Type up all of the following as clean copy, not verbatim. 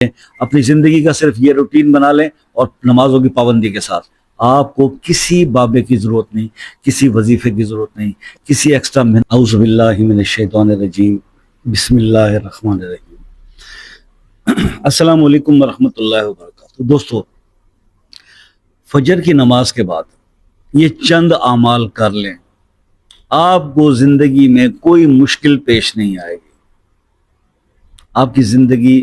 اپنی زندگی کا صرف یہ روٹین بنا لیں اور نمازوں کی پابندی کے ساتھ آپ کو کسی بابے کی ضرورت نہیں، کسی وظیفے کی ضرورت نہیں، کسی ایکسٹرا اعوذ باللہ من الشیطان الرجیم، بسم اللہ الرحمن الرحیم۔ السلام علیکم ورحمۃ اللہ وبرکاتہ۔ دوستو، فجر کی نماز کے بعد یہ چند اعمال کر لیں، آپ کو زندگی میں کوئی مشکل پیش نہیں آئے گی، آپ کی زندگی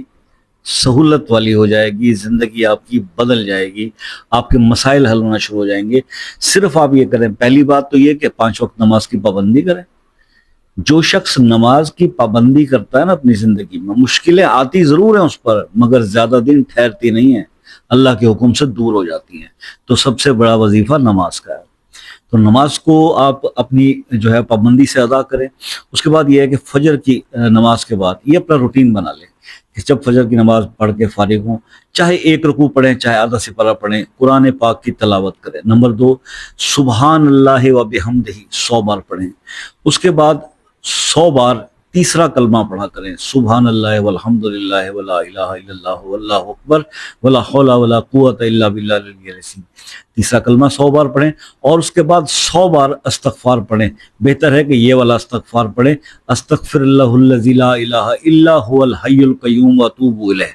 سہولت والی ہو جائے گی، زندگی آپ کی بدل جائے گی، آپ کے مسائل حل ہونا شروع ہو جائیں گے۔ صرف آپ یہ کریں، پہلی بات تو یہ کہ 5 وقت نماز کی پابندی کریں۔ جو شخص نماز کی پابندی کرتا ہے نا اپنی زندگی میں، مشکلیں آتی ضرور ہیں اس پر، مگر زیادہ دن ٹھہرتی نہیں ہیں، اللہ کے حکم سے دور ہو جاتی ہیں۔ تو سب سے بڑا وظیفہ نماز کا ہے، تو نماز کو آپ اپنی پابندی سے ادا کریں۔ اس کے بعد یہ ہے کہ فجر کی نماز کے بعد یہ اپنا روٹین بنا لیں کہ جب فجر کی نماز پڑھ کے فارغ ہوں، چاہے 1 رکوع پڑھیں، چاہے آدھا سپارہ پڑھیں، قرآن پاک کی تلاوت کریں۔ نمبر 2، سبحان اللہ و بحمدہ 100 بار پڑھیں۔ اس کے بعد 100 بار تیسرا کلمہ پڑھا کریں، سبحان اللہ والحمد للہ ولا الہ الا اللہ واللہ اکبر ولا حول ولا قوت الا باللہ العلی العظیم۔ تیسرا کلمہ 100 بار پڑھیں، اور اس کے بعد 100 بار استغفار پڑھیں۔ بہتر ہے کہ یہ والا استغفار پڑھیں، استغفر اللہ الذی لا الہ الا هو الحی القیوم واتوب الیہ،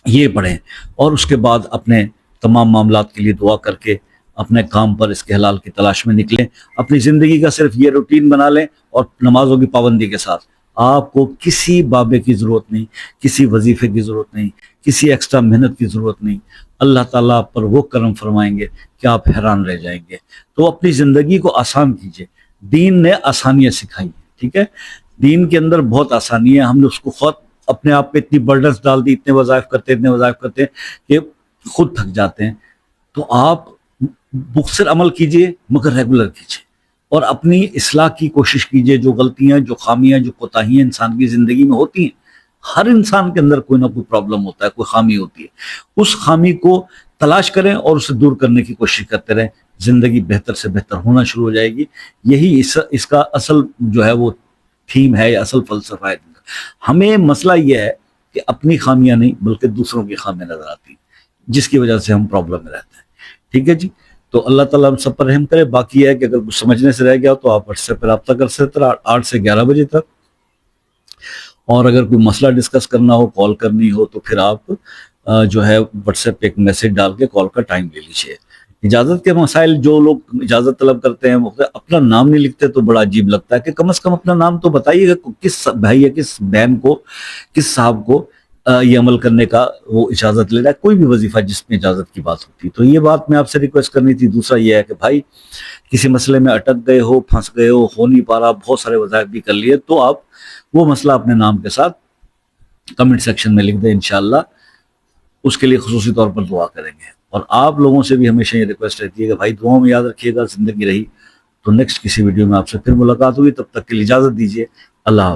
یہ پڑھیں۔ اور اس کے بعد اپنے تمام معاملات کے لیے دعا کر کے اپنے کام پر اس کے حلال کی تلاش میں نکلیں۔ اپنی زندگی کا صرف یہ روٹین بنا لیں اور نمازوں کی پابندی کے ساتھ آپ کو کسی بابے کی ضرورت نہیں، کسی وظیفے کی ضرورت نہیں، کسی ایکسٹرا محنت کی ضرورت نہیں۔ اللہ تعالیٰ آپ پر وہ کرم فرمائیں گے کہ آپ حیران رہ جائیں گے۔ تو اپنی زندگی کو آسان کیجئے، دین نے آسانیاں سکھائی ہیں، ٹھیک ہے؟ دین کے اندر بہت آسانی ہے، ہم نے اس کو خود اپنے آپ پہ اتنی برڈنس ڈال دی، اتنے وظائف کرتے ہیں کہ خود تھک جاتے ہیں۔ تو آپ مختصر عمل کیجئے مگر ریگولر کیجئے، اور اپنی اصلاح کی کوشش کیجئے۔ جو غلطیاں، جو خامیاں، جو کوتاہیاں انسان کی زندگی میں ہوتی ہیں، ہر انسان کے اندر کوئی نہ کوئی پرابلم ہوتا ہے، کوئی خامی ہوتی ہے، اس خامی کو تلاش کریں اور اسے دور کرنے کی کوشش کرتے رہیں، زندگی بہتر سے بہتر ہونا شروع ہو جائے گی۔ یہی اس کا اصل وہ تھیم ہے، یا اصل فلسفہ ہے۔ ہمیں مسئلہ یہ ہے کہ اپنی خامیاں نہیں بلکہ دوسروں کی خامیاں نظر آتی ہیں، جس کی وجہ سے ہم پرابلم میں رہتے ہیں، ٹھیک ہے جی؟ تو اللہ تعالیٰ ہم سب پر رحم کرے۔ باقی یہ ہے کہ اگر کچھ سمجھنے سے رہ گیا تو آپ واٹس ایپ پہ رابطہ کر سکتے ہیں 8 سے 11 بجے تک، اور اگر کوئی مسئلہ ڈسکس کرنا ہو، کال کرنی ہو، تو پھر آپ واٹس ایپ پہ ایک میسج ڈال کے کال کا ٹائم لے لیجیے۔ اجازت کے مسائل، جو لوگ اجازت طلب کرتے ہیں وہ اپنا نام نہیں لکھتے تو بڑا عجیب لگتا ہے کہ کم از کم اپنا نام تو بتائیے گا، کس بھائی یا کس بہن کو، کس صاحب کو یہ عمل کرنے کا وہ اجازت لے رہا ہے۔ کوئی بھی وظیفہ جس میں اجازت کی بات ہوتی ہے، تو یہ بات میں آپ سے ریکویسٹ کرنی تھی۔ دوسرا یہ ہے کہ بھائی کسی مسئلے میں اٹک گئے ہو، پھنس گئے ہو نہیں پا رہا، بہت سارے وظائف بھی کر لیے، تو آپ وہ مسئلہ اپنے نام کے ساتھ کمنٹ سیکشن میں لکھ دیں، انشاءاللہ اس کے لیے خصوصی طور پر دعا کریں گے۔ اور آپ لوگوں سے بھی ہمیشہ یہ ریکویسٹ رہتی ہے کہ بھائی دعاؤں میں یاد رکھیے گا، زندگی رہی تو نیکسٹ کسی ویڈیو میں آپ سے پھر ملاقات ہوگی، تب تک کے لیے اجازت دیجیے، اللہ حافظ۔